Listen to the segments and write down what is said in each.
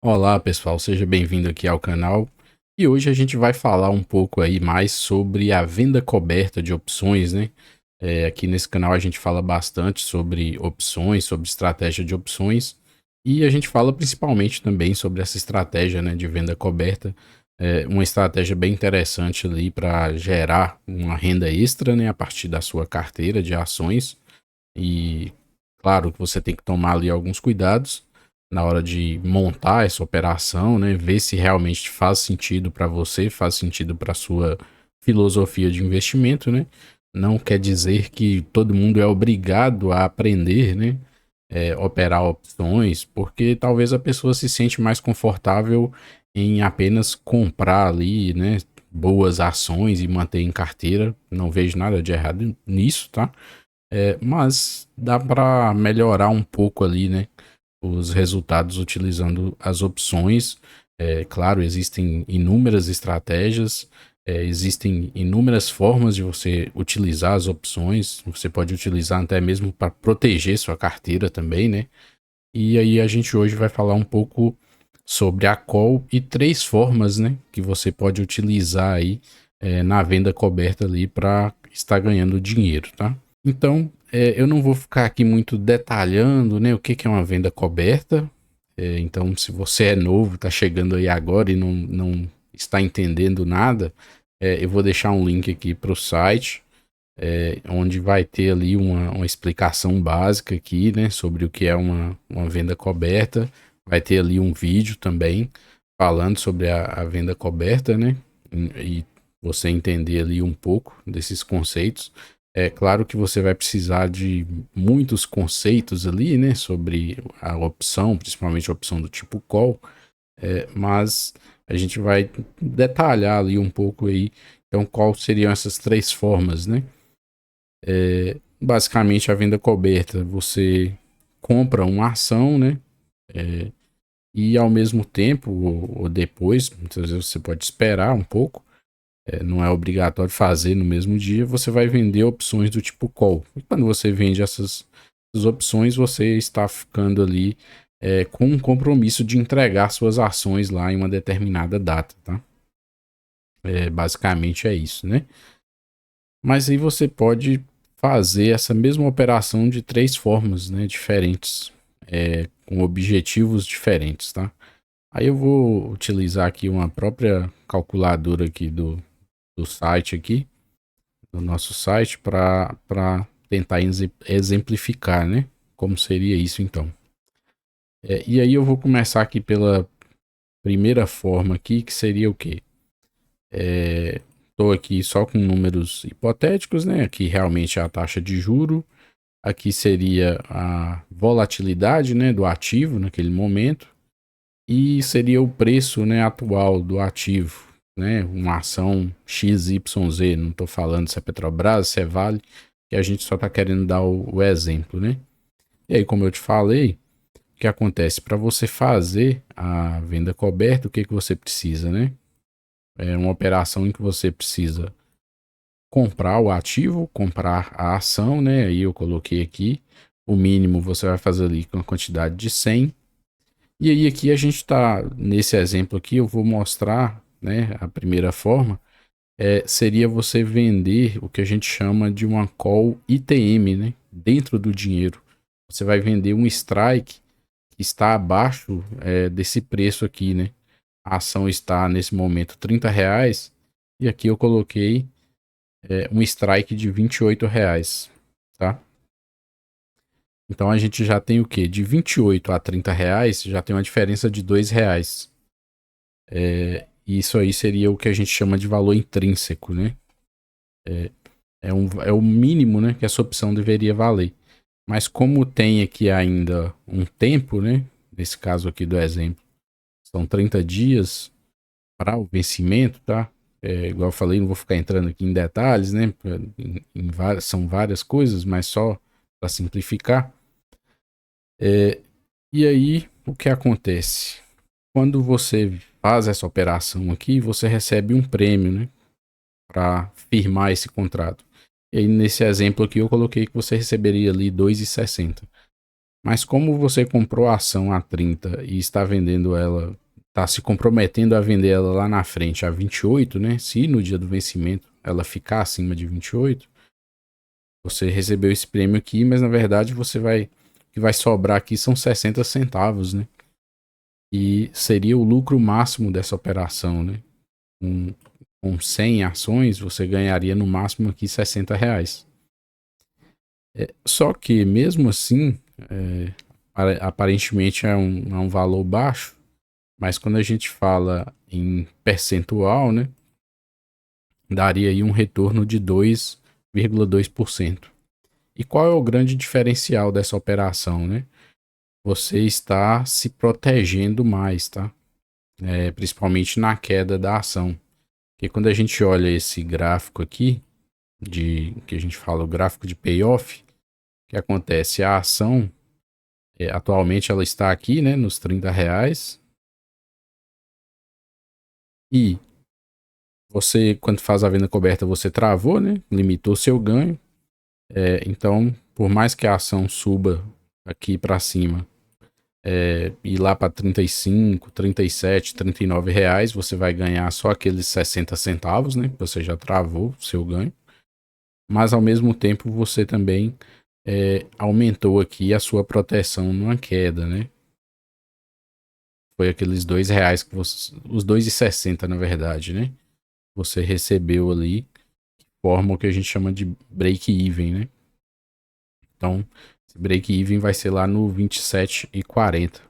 Olá pessoal, seja bem-vindo aqui ao canal. E hoje a gente vai falar um pouco aí mais sobre a venda coberta de opções, né? Aqui nesse canal a gente fala bastante sobre opções, sobre estratégia de opções. E a gente fala principalmente também sobre essa estratégia, né, de venda coberta. Uma estratégia bem interessante ali para gerar uma renda extra, né, a partir da sua carteira de ações. E claro que você tem que tomar ali alguns cuidados na hora de montar essa operação, né? Ver se realmente faz sentido para você, faz sentido para sua filosofia de investimento, né? Não quer dizer que todo mundo é obrigado a aprender, né? Operar opções, porque talvez a pessoa se sente mais confortável em apenas comprar ali, né? Boas ações e manter em carteira. Não vejo nada de errado nisso, tá? Mas dá para melhorar um pouco ali, né, os resultados utilizando as opções. Claro, existem inúmeras estratégias, existem inúmeras formas de você utilizar as opções. Você pode utilizar até mesmo para proteger sua carteira também, né? E aí a gente hoje vai falar um pouco sobre a call e três formas, né, que você pode utilizar aí na venda coberta ali para estar ganhando dinheiro, tá? Então, eu não vou ficar aqui muito detalhando, né, o que é uma venda coberta. Então, se você é novo, está chegando aí agora e não está entendendo nada, eu vou deixar um link aqui para o site, onde vai ter ali uma explicação básica aqui, né, sobre o que é uma venda coberta. Vai ter ali um vídeo também falando sobre a venda coberta, né, e você entender ali um pouco desses conceitos. É claro que você vai precisar de muitos conceitos ali, né, sobre a opção, principalmente a opção do tipo call, mas a gente vai detalhar ali um pouco aí. Então, qual seriam essas três formas, né? Basicamente, a venda coberta, você compra uma ação, né? E ao mesmo tempo, ou depois, muitas vezes você pode esperar um pouco, não é obrigatório fazer no mesmo dia, você vai vender opções do tipo call. E quando você vende essas opções, você está ficando ali com um compromisso de entregar suas ações lá em uma determinada data, tá? Basicamente é isso, né? Mas aí você pode fazer essa mesma operação de três formas, né, diferentes, com objetivos diferentes, tá? Aí eu vou utilizar aqui uma própria calculadora aqui do site aqui, do nosso site, para tentar exemplificar, né, como seria isso então. E aí eu vou começar aqui pela primeira forma aqui, que seria o quê? Estou aqui só com números hipotéticos, né? Aqui realmente é a taxa de juro. Aqui seria a volatilidade, né, do ativo naquele momento. E seria o preço, né, atual do ativo, né? Uma ação XYZ. Não estou falando se é Petrobras, se é Vale, que a gente só está querendo dar o exemplo, né? E aí, como eu te falei, o que acontece? Para você fazer a venda coberta, o que, que você precisa, né? É uma operação em que você precisa comprar o ativo, comprar a ação, né? Aí eu coloquei aqui, o mínimo você vai fazer ali com a quantidade de 100. E aí aqui a gente está, nesse exemplo aqui, eu vou mostrar, né? A primeira forma seria você vender o que a gente chama de uma call ITM, né? Dentro do dinheiro. Você vai vender um strike que está abaixo desse preço aqui, né? A ação está nesse momento R$ 30 e aqui eu coloquei um strike de R$ 28, tá? Então a gente já tem o quê? De 28 a R$ 30 já tem uma diferença de R$ 2. Isso aí seria o que a gente chama de valor intrínseco, né? É o mínimo, né, que essa opção deveria valer. Mas como tem aqui ainda um tempo, né? Nesse caso aqui do exemplo, são 30 dias para o vencimento, tá? Igual eu falei, não vou ficar entrando aqui em detalhes, né? São várias coisas, mas só para simplificar. E aí, o que acontece? Quando você faz essa operação aqui, você recebe um prêmio, né? Para firmar esse contrato. E aí, nesse exemplo aqui, eu coloquei que você receberia ali 2,60. Mas como você comprou a ação a 30 e está vendendo ela, está se comprometendo a vender ela lá na frente a 28, né? Se no dia do vencimento ela ficar acima de 28, você recebeu esse prêmio aqui, mas na verdade o que vai sobrar aqui são 60 centavos, né? E seria o lucro máximo dessa operação, né? Com 100 ações, você ganharia no máximo aqui R$ 60. Só que, mesmo assim, aparentemente é um valor baixo, mas quando a gente fala em percentual, né, daria aí um retorno de 2,2%. E qual é o grande diferencial dessa operação, né? Você está se protegendo mais, tá? Principalmente na queda da ação. Porque quando a gente olha esse gráfico aqui, que a gente fala o gráfico de payoff, o que acontece? A ação, atualmente ela está aqui, né, nos R$ 30. E você, quando faz a venda coberta, você travou, né? Limitou seu ganho. Então, por mais que a ação suba aqui para cima, ir lá para 35, 37, R$ 39, você vai ganhar só aqueles 60 centavos, né? Você já travou seu ganho. Mas ao mesmo tempo você também aumentou aqui a sua proteção numa queda, né? Foi aqueles R$ 2 que você, os 2,60 na verdade, né? Você recebeu ali, forma o que a gente chama de break-even, né? Então, esse break-even vai ser lá no 27,40.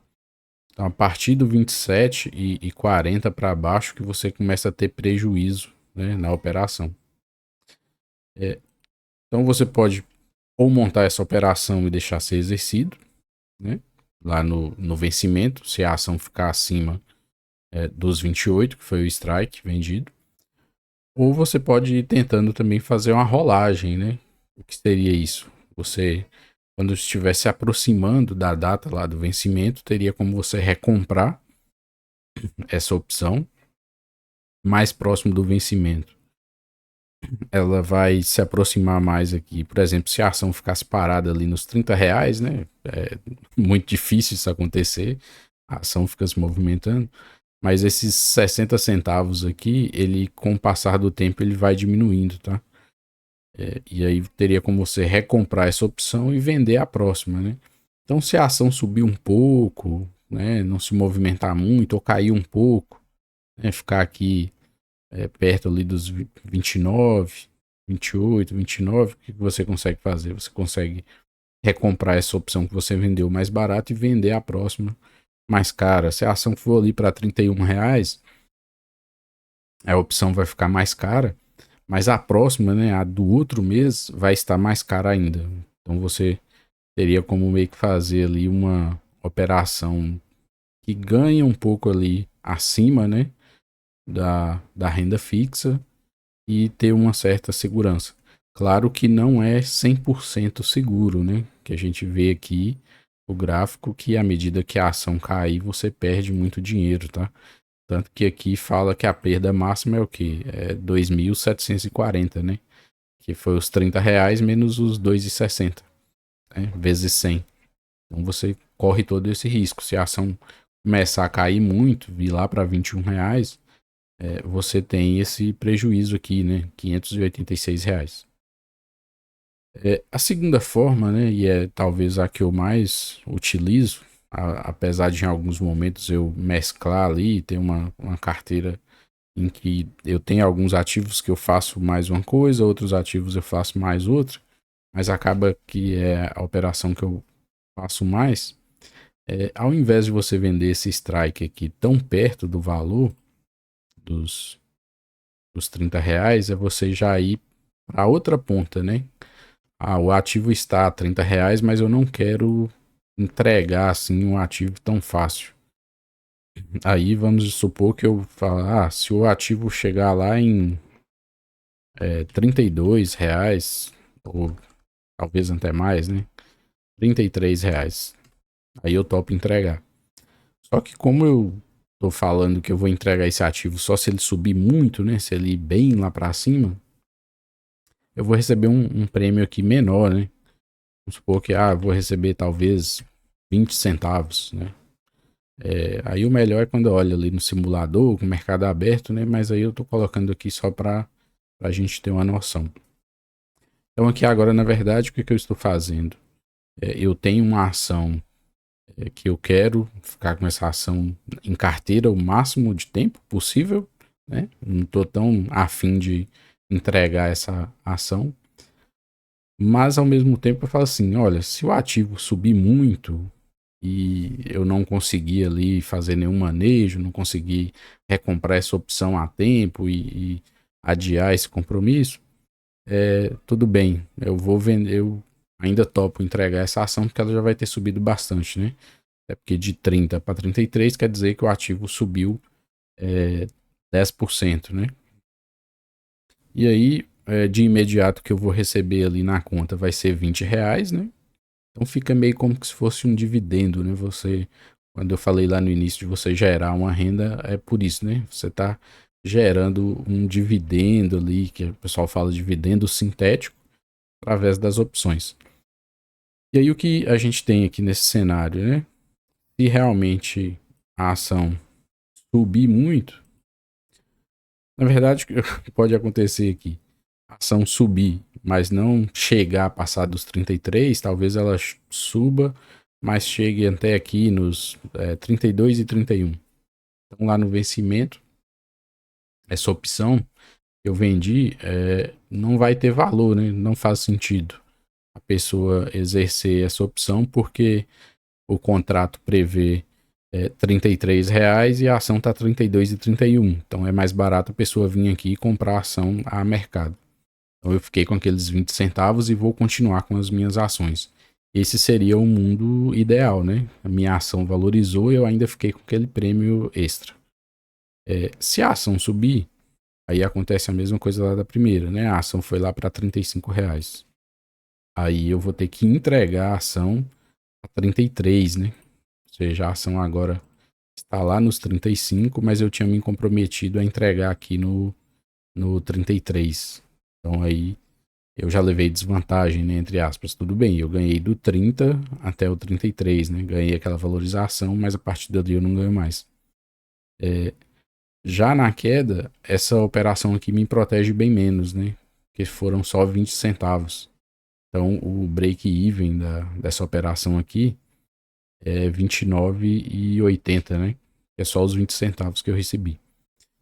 Então, a partir do 27,40 para baixo que você começa a ter prejuízo, né, na operação. Então, você pode ou montar essa operação e deixar ser exercido, né, lá no vencimento, se a ação ficar acima dos 28, que foi o strike vendido. Ou você pode ir tentando também fazer uma rolagem, né? O que seria isso? Você, quando estiver se aproximando da data lá do vencimento, teria como você recomprar essa opção mais próximo do vencimento. Ela vai se aproximar mais aqui. Por exemplo, se a ação ficasse parada ali nos R$ 30, né? É muito difícil isso acontecer. A ação fica se movimentando. Mas esses 60 centavos aqui, ele, com o passar do tempo, ele vai diminuindo, tá? E aí teria como você recomprar essa opção e vender a próxima, né? Então, se a ação subir um pouco, né, não se movimentar muito ou cair um pouco, né, ficar aqui perto ali dos 29, 28, 29, o que você consegue fazer? Você consegue recomprar essa opção que você vendeu mais barato e vender a próxima mais cara. Se a ação for ali para R$ 31, a opção vai ficar mais cara, mas a próxima, né, a do outro mês, vai estar mais cara ainda. Então você teria como meio que fazer ali uma operação que ganha um pouco ali acima, né, da renda fixa e ter uma certa segurança. Claro que não é 100% seguro, né, que a gente vê aqui o gráfico que à medida que a ação cair, você perde muito dinheiro, tá? Tanto que aqui fala que a perda máxima é o quê? É 2.740, né? Que foi os R$ 30 menos os 2,60, né? Vezes 100. Então você corre todo esse risco. Se a ação começar a cair muito, vir lá para R$ 21, você tem esse prejuízo aqui, né? R$ 586. A segunda forma, né? E é talvez a que eu mais utilizo, apesar de em alguns momentos eu mesclar ali, ter uma carteira em que eu tenho alguns ativos que eu faço mais uma coisa, outros ativos eu faço mais outra, mas acaba que é a operação que eu faço mais. Ao invés de você vender esse strike aqui tão perto do valor dos, dos R$ 30, é você já ir para outra ponta, né? O ativo está a R$ 30, mas eu não quero entregar assim um ativo tão fácil. Aí vamos supor que eu falo, se o ativo chegar lá em R$ 32, ou talvez até mais, né? R$ 33. Aí eu topo entregar. Só que como eu tô falando que eu vou entregar esse ativo só se ele subir muito, né? Se ele ir bem lá para cima, eu vou receber um prêmio aqui menor, né? Vamos supor que eu vou receber talvez 20 centavos, né? Aí o melhor é quando eu olho ali no simulador, com o mercado aberto, né? Mas aí eu tô colocando aqui só para a gente ter uma noção. Então aqui agora, na verdade, o que eu estou fazendo? Eu tenho uma ação que eu quero ficar com essa ação em carteira o máximo de tempo possível, né? Não estou tão afim de entregar essa ação, mas ao mesmo tempo eu falo assim, olha, se o ativo subir muito e eu não conseguir ali fazer nenhum manejo, não conseguir recomprar essa opção a tempo e adiar esse compromisso, tudo bem, eu vou vender, eu ainda topo entregar essa ação porque ela já vai ter subido bastante, né? É porque de 30 para 33 quer dizer que o ativo subiu 10%, né? E aí, de imediato que eu vou receber ali na conta vai ser R$ 20, né? Então fica meio como se fosse um dividendo, né? Quando eu falei lá no início de você gerar uma renda, é por isso, né? Você está gerando um dividendo ali, que o pessoal fala de dividendo sintético, através das opções. E aí o que a gente tem aqui nesse cenário, né? Se realmente a ação subir muito, na verdade, o que pode acontecer aqui, a ação subir, mas não chegar a passar dos 33, talvez ela suba, mas chegue até aqui nos 32 e 31. Então lá no vencimento, essa opção que eu vendi não vai ter valor, né? Não faz sentido a pessoa exercer essa opção porque o contrato prevê R$ 33 e a ação está 32 e 31. Então é mais barato a pessoa vir aqui e comprar a ação a mercado. Então eu fiquei com aqueles 20 centavos e vou continuar com as minhas ações. Esse seria o mundo ideal, né? A minha ação valorizou e eu ainda fiquei com aquele prêmio extra. Se a ação subir, aí acontece a mesma coisa lá da primeira, né? A ação foi lá para R$ 35. Aí eu vou ter que entregar a ação a 33, né? Ou seja, a ação agora está lá nos 35, mas eu tinha me comprometido a entregar aqui no 33. Então aí eu já levei desvantagem, né, entre aspas. Tudo bem, eu ganhei do 30 até o 33, né? Ganhei aquela valorização, mas a partir dali eu não ganho mais. Já na queda, essa operação aqui me protege bem menos, né? Porque foram só 20 centavos. Então o break-even dessa operação aqui é 29,80, né? É só os 20 centavos que eu recebi.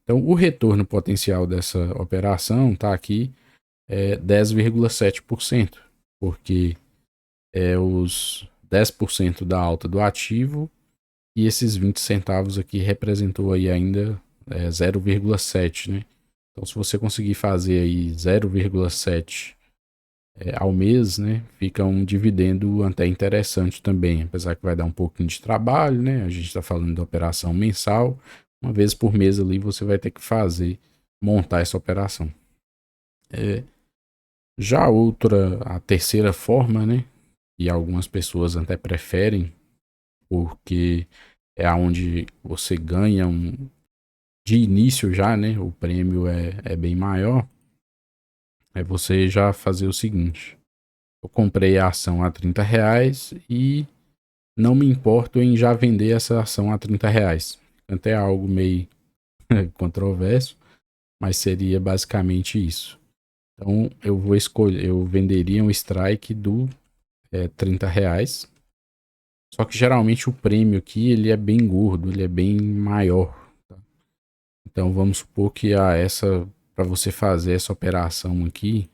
Então, o retorno potencial dessa operação está aqui 10,7%, porque é os 10% da alta do ativo e esses 20 centavos aqui representou aí ainda 0,7, né? Então, se você conseguir fazer aí 0,7 ao mês, né, fica um dividendo até interessante também, apesar que vai dar um pouquinho de trabalho, né? A gente está falando de operação mensal, uma vez por mês ali você vai ter que montar essa operação. Já a terceira forma, né, e algumas pessoas até preferem, porque é aonde você ganha de início já, né, o prêmio é bem maior, é você já fazer o seguinte: eu comprei a ação a R$ 30 e não me importo em já vender essa ação a R$ 30. Até algo meio controverso, mas seria basicamente isso. Então eu venderia um strike do R$ 30. Só que geralmente o prêmio aqui ele é bem gordo, ele é bem maior. Tá? Então vamos supor que para você fazer essa operação aqui,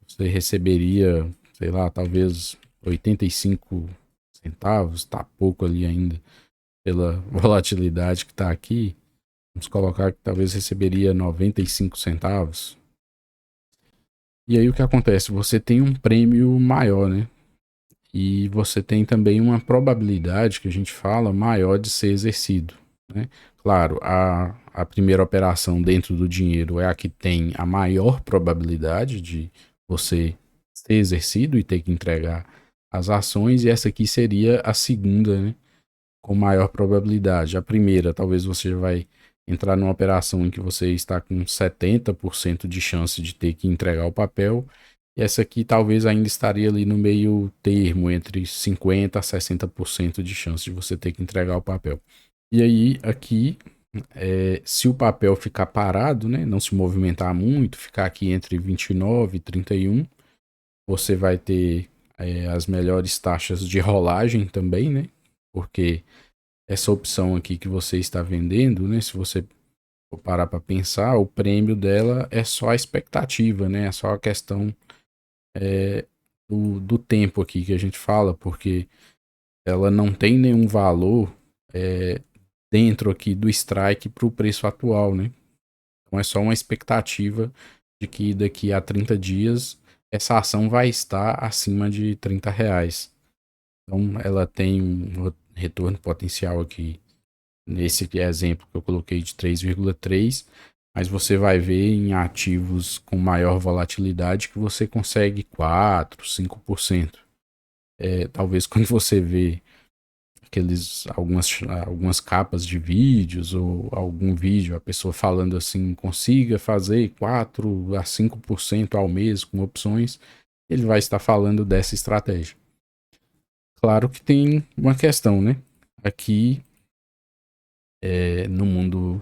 você receberia, sei lá, talvez 85 centavos, tá pouco ali ainda pela volatilidade que tá aqui. Vamos colocar que talvez receberia 95 centavos. E aí o que acontece? Você tem um prêmio maior, né? E você tem também uma probabilidade que a gente fala maior de ser exercido, né? Claro, a primeira operação dentro do dinheiro é a que tem a maior probabilidade de você ser exercido e ter que entregar as ações, e essa aqui seria a segunda, né? Com maior probabilidade. A primeira, talvez você vai entrar numa operação em que você está com 70% de chance de ter que entregar o papel, E essa aqui talvez ainda estaria ali no meio termo, entre 50% a 60% de chance de você ter que entregar o papel. E aí, aqui, se o papel ficar parado, né, não se movimentar muito, ficar aqui entre 29 e 31, você vai ter as melhores taxas de rolagem também, né? Porque essa opção aqui que você está vendendo, né, se você for parar para pensar, o prêmio dela é só a expectativa, né? É só a questão do tempo aqui que a gente fala, porque ela não tem nenhum valor é, dentro aqui do strike para o preço atual, né? Então é só uma expectativa de que daqui a 30 dias essa ação vai estar acima de R$ 30. Então ela tem um retorno potencial aqui nesse exemplo que eu coloquei de 3,3, mas você vai ver em ativos com maior volatilidade que você consegue 4, 5%. Talvez quando você vê algumas capas de vídeos ou algum vídeo, a pessoa falando assim, consiga fazer 4 a 5% ao mês com opções, ele vai estar falando dessa estratégia. Claro que tem uma questão, né? Aqui no mundo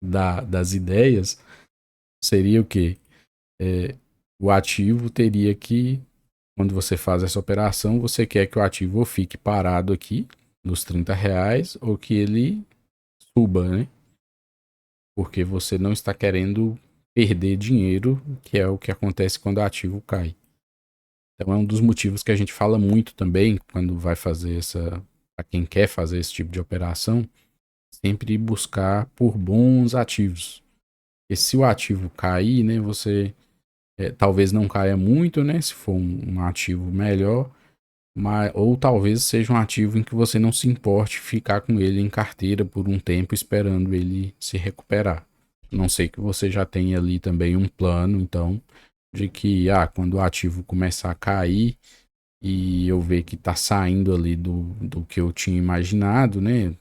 das ideias, seria o quê? O ativo teria que, quando você faz essa operação, você quer que o ativo ou fique parado aqui nos R$ 30 ou que ele suba, né? Porque você não está querendo perder dinheiro, que é o que acontece quando o ativo cai. Então é um dos motivos que a gente fala muito também quando vai fazer para quem quer fazer esse tipo de operação, sempre buscar por bons ativos. Porque se o ativo cair, né, você talvez não caia muito, né, se for um ativo melhor, ou talvez seja um ativo em que você não se importe ficar com ele em carteira por um tempo esperando ele se recuperar. Não sei que você já tenha ali também um plano, então, de que quando o ativo começar a cair e eu ver que está saindo ali do que eu tinha imaginado, né,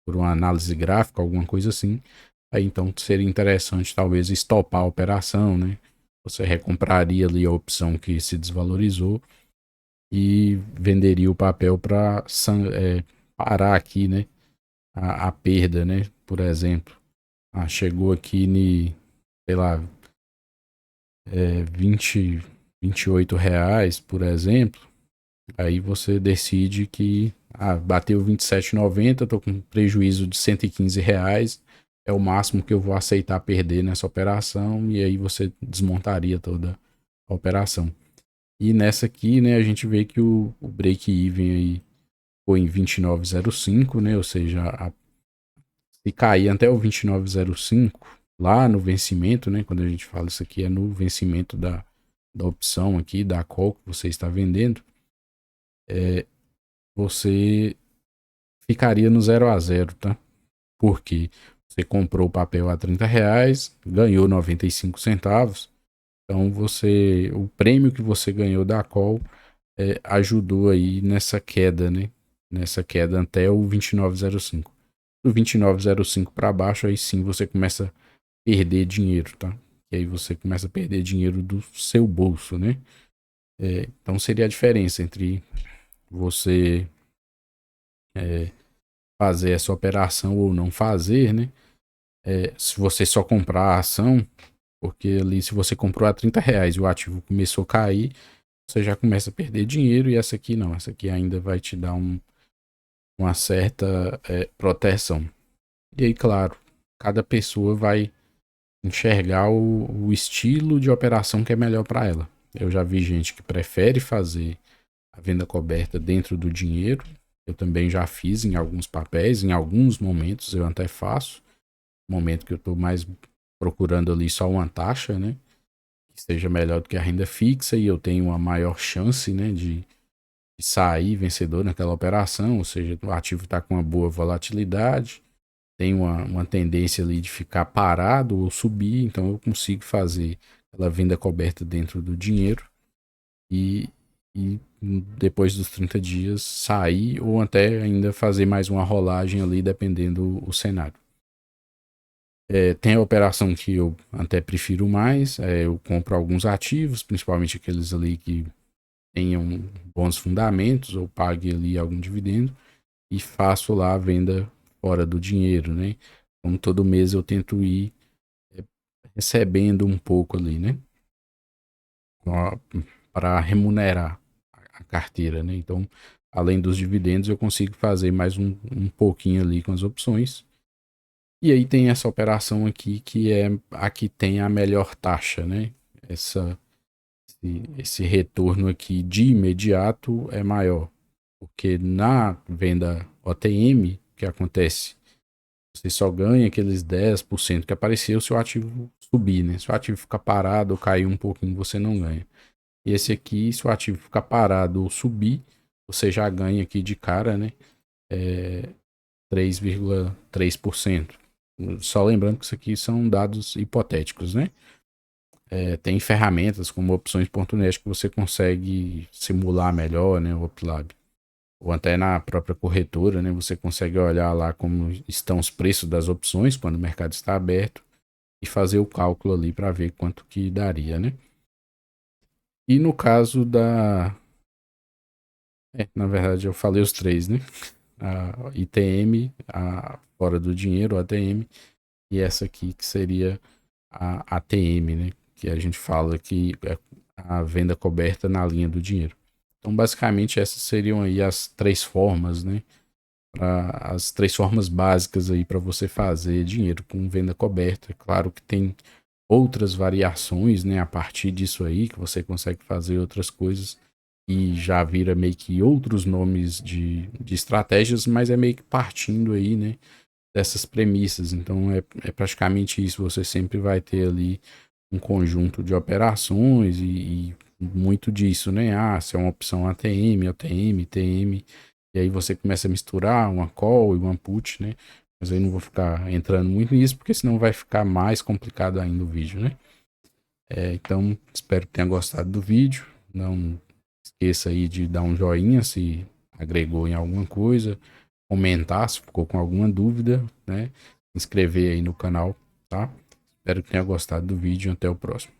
por uma análise gráfica, alguma coisa assim, aí então seria interessante talvez estopar a operação, né? Você recompraria ali a opção que se desvalorizou e venderia o papel para parar aqui, né? A perda, né? Por exemplo. Chegou aqui sei lá, 20, R$ 28, por exemplo. Aí você decide que bateu R$ 27,90, tô com prejuízo de R$ 115, é o máximo que eu vou aceitar perder nessa operação, e aí você desmontaria toda a operação. E nessa aqui, né, a gente vê que o break-even aí foi em 29,05, né, ou seja, se cair até o 29,05, lá no vencimento, né, quando a gente fala isso aqui é no vencimento da opção aqui, da call que você está vendendo, você ficaria no 0 a 0, tá? Porque você comprou o papel a R$ 30, ganhou 95 centavos, então o prêmio que você ganhou da call ajudou aí nessa queda, né? Nessa queda até o 29,05. Do 29,05 para baixo, aí sim você começa a perder dinheiro, tá? E aí você começa a perder dinheiro do seu bolso, né? Então seria a diferença entre você fazer essa operação ou não fazer, né? Se você só comprar a ação, porque ali se você comprou a R$ 30 e o ativo começou a cair, você já começa a perder dinheiro, e essa aqui não, essa aqui ainda vai te dar uma certa proteção. E aí, claro, cada pessoa vai enxergar o estilo de operação que é melhor para ela. Eu já vi gente que prefere fazer a venda coberta dentro do dinheiro. Eu também já fiz em alguns papéis, em alguns momentos eu até faço. Momento que eu estou mais procurando ali só uma taxa, né? Que seja melhor do que a renda fixa, e eu tenho uma maior chance, né, de sair vencedor naquela operação, ou seja, o ativo está com uma boa volatilidade, tem uma tendência ali de ficar parado ou subir, então eu consigo fazer aquela venda coberta dentro do dinheiro e depois dos 30 dias sair, ou até ainda fazer mais uma rolagem ali, dependendo o cenário. Tem a operação que eu até prefiro mais, eu compro alguns ativos, principalmente aqueles ali que tenham bons fundamentos ou pague ali algum dividendo e faço lá a venda fora do dinheiro, né? Então todo mês eu tento ir recebendo um pouco ali, né? Para remunerar a carteira, né? Então, além dos dividendos, eu consigo fazer mais um pouquinho ali com as opções. E aí tem essa operação aqui que é a que tem a melhor taxa, né? Esse retorno aqui de imediato é maior. Porque na venda OTM, o que acontece? Você só ganha aqueles 10% que apareceu se o ativo subir, né? Se o ativo ficar parado ou cair um pouquinho, você não ganha. E esse aqui, se o ativo ficar parado ou subir, você já ganha aqui de cara, né? 3,3%. Só lembrando que isso aqui são dados hipotéticos, né? Tem ferramentas como opções.net que você consegue simular melhor, né? O OpLab. Ou até na própria corretora, né? Você consegue olhar lá como estão os preços das opções quando o mercado está aberto e fazer o cálculo ali para ver quanto que daria, né? E no caso da... na verdade eu falei os três, né? A ITM, a fora do dinheiro, a ATM, e essa aqui que seria a ATM, né? Que a gente fala que é a venda coberta na linha do dinheiro. Então, basicamente, essas seriam aí as três formas, né? As três formas básicas aí para você fazer dinheiro com venda coberta. É claro que tem outras variações, né? A partir disso aí, que você consegue fazer outras coisas e já vira meio que outros nomes de estratégias, mas é meio que partindo aí, né? Dessas premissas. Então é praticamente isso. Você sempre vai ter ali um conjunto de operações e muito disso, né? Ah, se é uma opção ATM, OTM, TM, e aí você começa a misturar uma call e uma put, né? Mas aí não vou ficar entrando muito nisso, porque senão vai ficar mais complicado ainda o vídeo, né? Então, espero que tenha gostado do vídeo. Não esqueça aí de dar um joinha se agregou em alguma coisa, comentar se ficou com alguma dúvida, né? Se inscrever aí no canal, tá? Espero que tenha gostado do vídeo. Até o próximo.